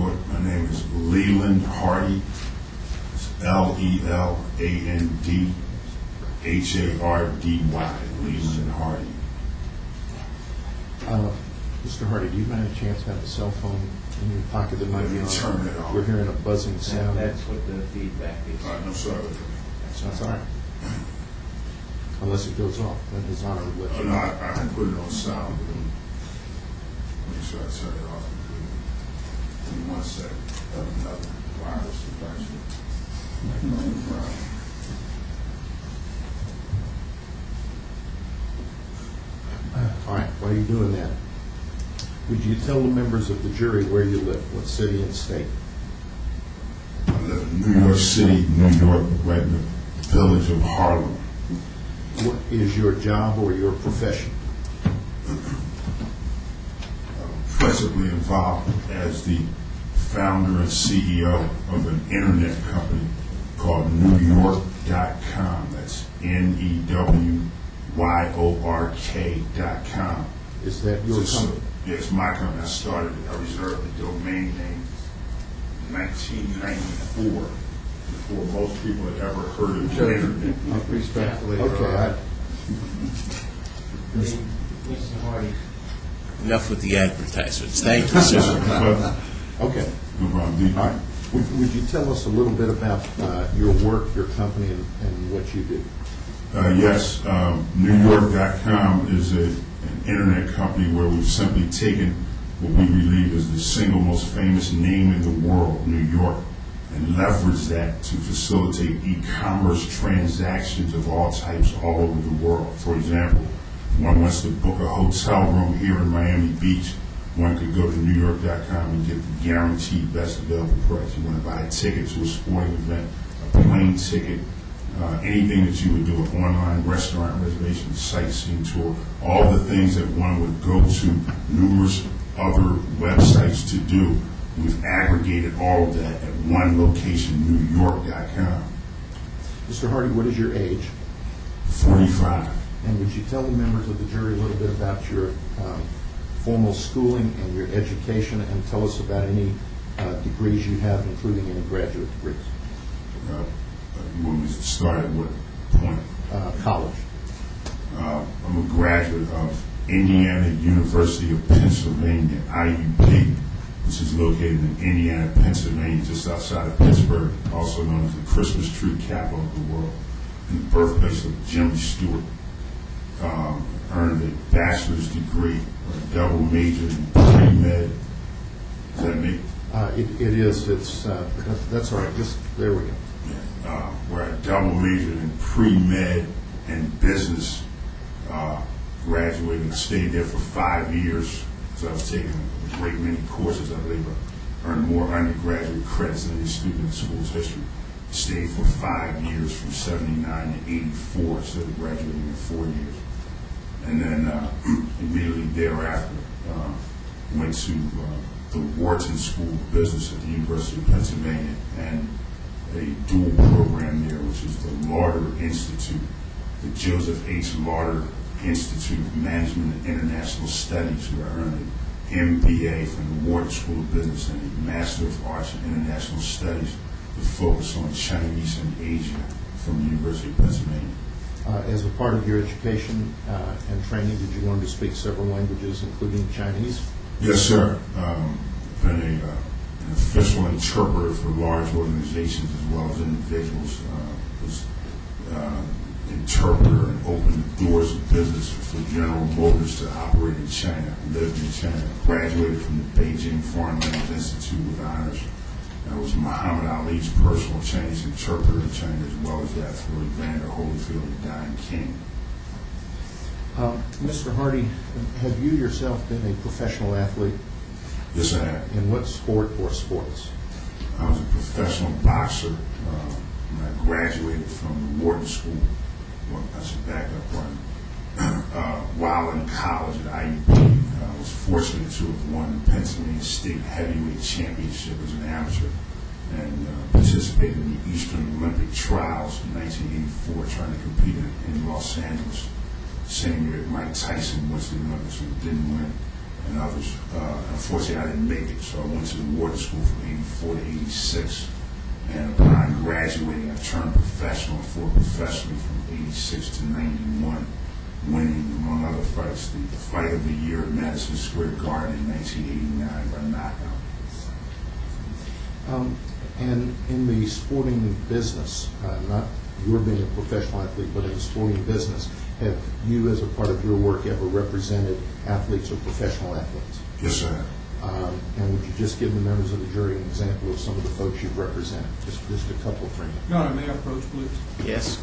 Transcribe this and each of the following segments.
York. My name is Leland Hardy. It's Lelandhardy. Leland Hardy. Mr. Hardy, do you by any chance have a cell phone in your pocket that might be on? Turn it on. We're hearing a buzzing sound. That's what the feedback is. All right, I'm sorry. That's all right. Unless it goes off, then his honor would let Oh, you no, know. I put it on sound. Make sure I turn it off. Give me 1 second. Another wireless device. All right, while you're doing that, would you tell the members of the jury where you live, what city and state? I live in New York City, New York, right in the village of Harlem. What is your job or your profession? I'm principally involved as the founder and CEO of an internet company called NewYork.com. That's NEWYORK.com. Is that your company? Yes, my company. I started it. I reserved the domain name in 1994 before most people had ever heard of the internet. Respectfully. Okay. Mr. Hardy. Enough with the advertisements. Thank you, sir. Okay. No problem. All right. Would you tell us a little bit about your work, your company, and what you do? Yes, NewYork.com is an internet company where we've simply taken what we believe is the single most famous name in the world, New York, and leveraged that to facilitate e-commerce transactions of all types all over the world. For example, if one wants to book a hotel room here in Miami Beach, one could go to NewYork.com and get the guaranteed best available price. You want to buy a ticket to a sporting event, a plane ticket, anything that you would do, an online restaurant reservation, sightseeing tour, all the things that one would go to numerous other websites to do. We've aggregated all of that at one location, NewYork.com. Mr. Hardy, what is your age? 45. And would you tell the members of the jury a little bit about your formal schooling and your education, and tell us about any degrees you have, including any graduate degrees? You want me to start at what point? College. I'm a graduate of Indiana University of Pennsylvania, IUP, which is located in Indiana, Pennsylvania, just outside of Pittsburgh, also known as the Christmas tree capital of the world, and the birthplace of Jimmy Stewart. Earned a bachelor's degree, or a double major in pre-med. Is that me? It is. That's all right. Just there we go. Where I double majored in pre-med and business. Graduated and stayed there for 5 years. So I was taking a great many courses. I believe I earned more undergraduate credits than any student in school's history. Stayed for 5 years, from 79 to 84, instead of graduating in 4 years. And then immediately thereafter, went to the Wharton School of Business at the University of Pennsylvania, and a dual program there, which is the Lauder Institute, the Joseph H. Lauder Institute of Management and International Studies, where I earned an MBA from the Wharton School of Business and a Master of Arts in International Studies with focus on Chinese and Asia from the University of Pennsylvania. As a part of your education and training, did you learn to speak several languages, including Chinese? Yes, sir. Been an official interpreter for large organizations as well as individuals. Was interpreter and opened the doors of business for General Motors to operate in China. Lived in China. Graduated from the Beijing Foreign Language Institute with honors. I was Muhammad Ali's personal Chinese interpreter in China, as well as that for Evander Holyfield and Don King. Mr. Hardy, have you yourself been a professional athlete? Yes, I have. In what sport or sports? I was a professional boxer when I graduated from the Wharton School. Well, I should back up one. While in college at IUP, I was fortunate to have won the Pennsylvania State Heavyweight Championship as an amateur, and participated in the Eastern Olympic Trials in 1984, trying to compete in Los Angeles. Same year Mike Tyson went to the Olympics and didn't win. and others. Unfortunately, I didn't make it, so I went to the water school from 84 to 86. And upon graduating, I turned professional, fought professionally from 86 to 91, winning, among other fights, the fight of the year at Madison Square Garden in 1989 by knockout. And in the sporting business, not your being a professional athlete, but in the sporting business, have you, as a part of your work, ever represented athletes or professional athletes? Yes, sir. And would you just give the members of the jury an example of some of the folks you've represented? Just a couple of things. Your Honor, may I approach, please? Yes.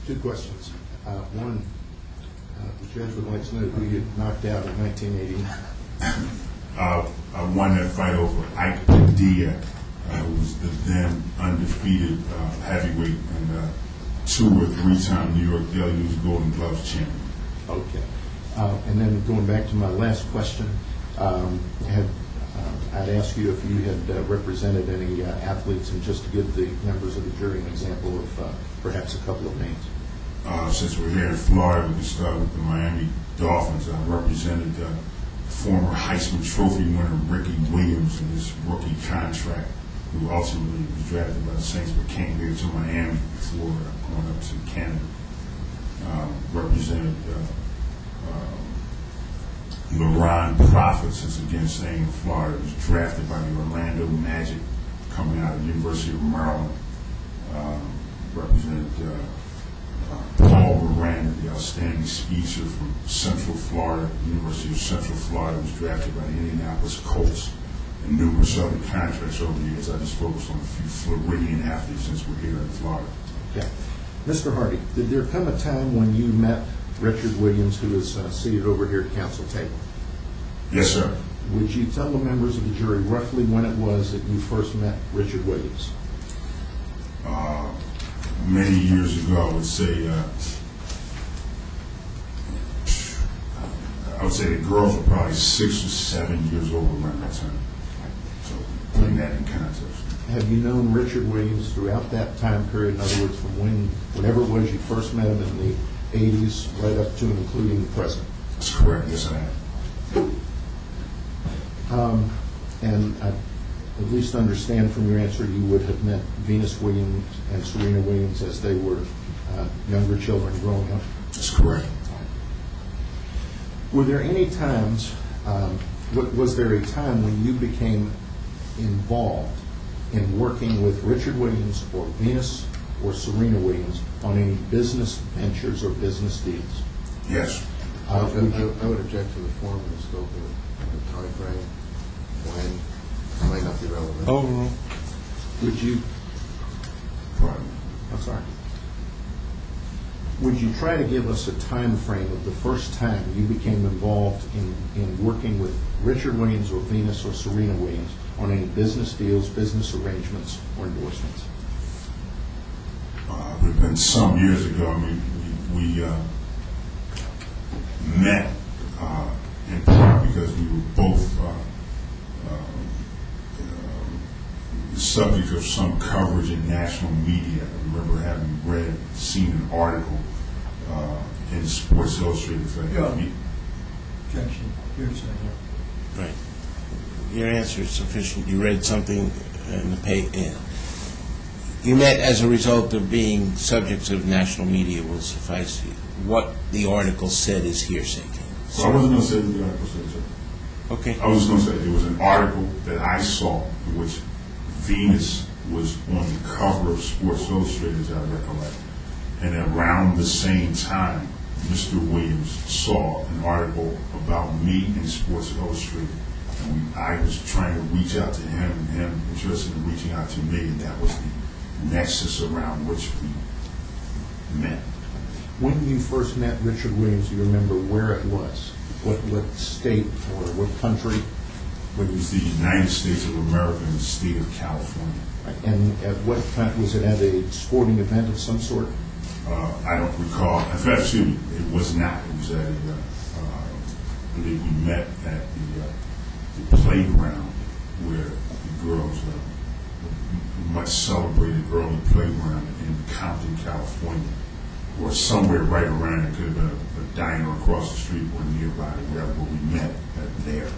Two questions. One, the judge would like to know who you knocked out in 1989. I won that fight over Ike Padilla, who was the then undefeated heavyweight and 2 or 3-time New York Daily News Golden Gloves champion. Okay. And then going back to my last question, I'd ask you if you had represented any athletes, and just to give the members of the jury an example of perhaps a couple of names. Since we're here in Florida, we can start with the Miami Dolphins. I represented former Heisman Trophy winner Ricky Williams in his rookie contract, who ultimately was drafted by the Saints but came here to Miami before going up to Canada. Represented LaRon Prophet, since again staying in Florida, was drafted by the Orlando Magic coming out of the University of Maryland. Represented Paul Miranda, the outstanding speedster from Central Florida, University of Central Florida, was drafted by the Indianapolis Colts, and numerous other contracts over the years. I just focused on a few Floridian athletes since we're here in Florida. Okay. Mr. Hardy, did there come a time when you met Richard Williams, who is seated over here at the council table? Yes, sir. Would you tell the members of the jury roughly when it was that you first met Richard Williams? Many years ago, I would say the girls were probably 6 or 7 years old around that time. So putting that in context. Have you known Richard Williams throughout that time period? In other words, from whenever it was you first met him in the 80s, right up to and including the present? That's correct. Yes, I have. And I at least understand from your answer you would have met Venus Williams and Serena Williams as they were younger children growing up? That's correct. Were there any times, was there a time when you became involved in working with Richard Williams or Venus or Serena Williams on any business ventures or business deals? Yes. I would object to the form and the scope of the time frame, when it might not be relevant. Overall. Would you, Pardon. I'm sorry. Would you try to give us a time frame of the first time you became involved in working with Richard Williams or Venus or Serena Williams on any business deals, business arrangements, or endorsements? It would have been some years ago. I mean, we met in part because we were both the subject of some coverage in national media. I remember having seen an article in Sports Illustrated. Objection. Hearsay. Right. Your answer is sufficient. You read something in the paper. You met as a result of being subjects of national media will suffice. What the article said is hearsay. So I wasn't going to say what the article said. Okay. I was going to say it was an article that I saw in which Venus was on the cover of Sports Illustrated, as I recollect. And around the same time, Mr. Williams saw an article about me in Sports Illustrated. And I was trying to reach out to him, and him interested in reaching out to me, and that was the nexus around which we met. When you first met Richard Williams, do you remember where it was? What state or what country? It was the United States of America and the state of California. And at what time, was it at a sporting event of some sort? I don't recall. In fact, excuse me, it was not. It was at I believe we met at the playground where the girls, a much celebrated early playground in Compton, California, or somewhere right around. It could have been a diner across the street or nearby, wherever we met there.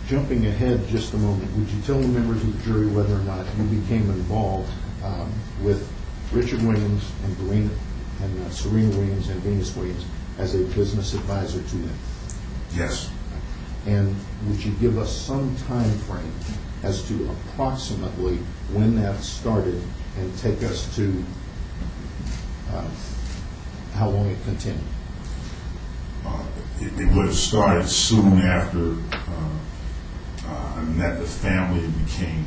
Jumping ahead just a moment, would you tell the members of the jury whether or not you became involved with Richard Williams and Serena Williams and Venus Williams as a business advisor to them? Yes. And would you give us some time frame as to approximately when that started and take us to how long it continued? It would have started soon after I met the family and became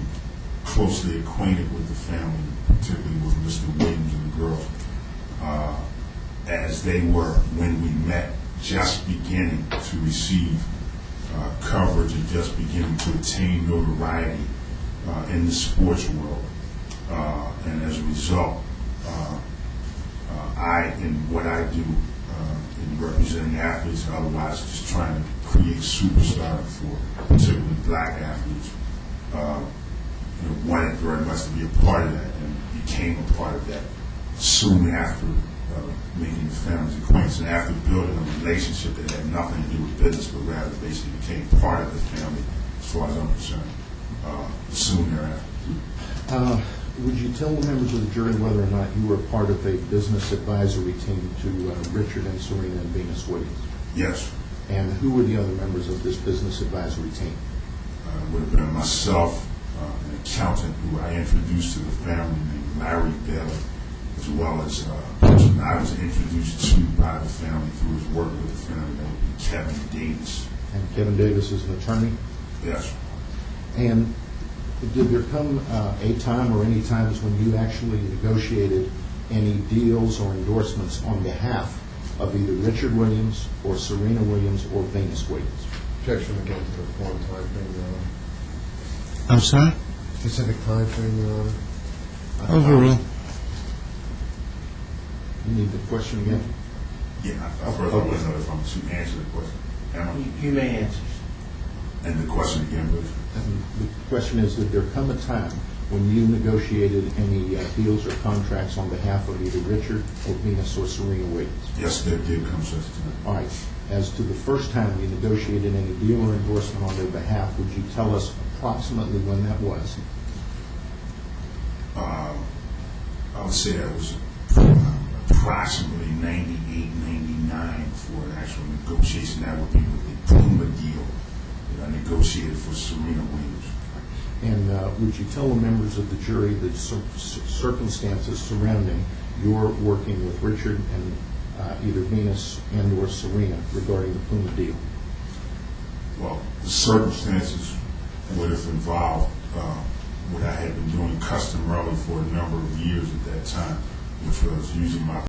closely acquainted with the family, particularly with Mr. Williams and the girls, as they were, when we met, just beginning to receive coverage and just beginning to attain notoriety in the sports world. And as a result, in what I do in representing athletes and otherwise, just trying to create superstars for particularly black athletes, wanted very much to be a part of that and became a part of that soon after making the family's acquaintance and after building a relationship that had nothing to do with business, but rather basically became part of the family, as far as I'm concerned, soon thereafter. Would you tell the members of the jury whether or not you were part of a business advisory team to Richard and Serena and Venus Williams? Yes. And who were the other members of this business advisory team? It would have been myself, an accountant who I introduced to the family named Larry Bailey, as well as a person I was introduced to by the family through his work with the family, that would be Kevin Davis. And Kevin Davis is an attorney? Yes. And did there come a time or any times when you actually negotiated any deals or endorsements on behalf of either Richard Williams or Serena Williams or Venus Williams? Objection again to the form time frame, Your Honor. I'm sorry? Specific time frame, Your Honor. Overrule. You need the question again? Yeah, I first I want to know if I'm to answer the question. Am I? You may answer. And the question again, please. And the question is, did there come a time when you negotiated any deals or contracts on behalf of either Richard or Venus or Serena Williams? Yes, there did come such a time. All right. As to the first time you negotiated any deal or endorsement on their behalf, would you tell us approximately when that was? I would say that was approximately 98, 99 for an actual negotiation. That would be with the Puma deal that I negotiated for Serena Williams. And would you tell the members of the jury the circumstances surrounding your working with Richard and either Venus and or Serena regarding the Puma deal? Well, the circumstances would have involved what I had been doing customarily for a number of years at that time, which was using my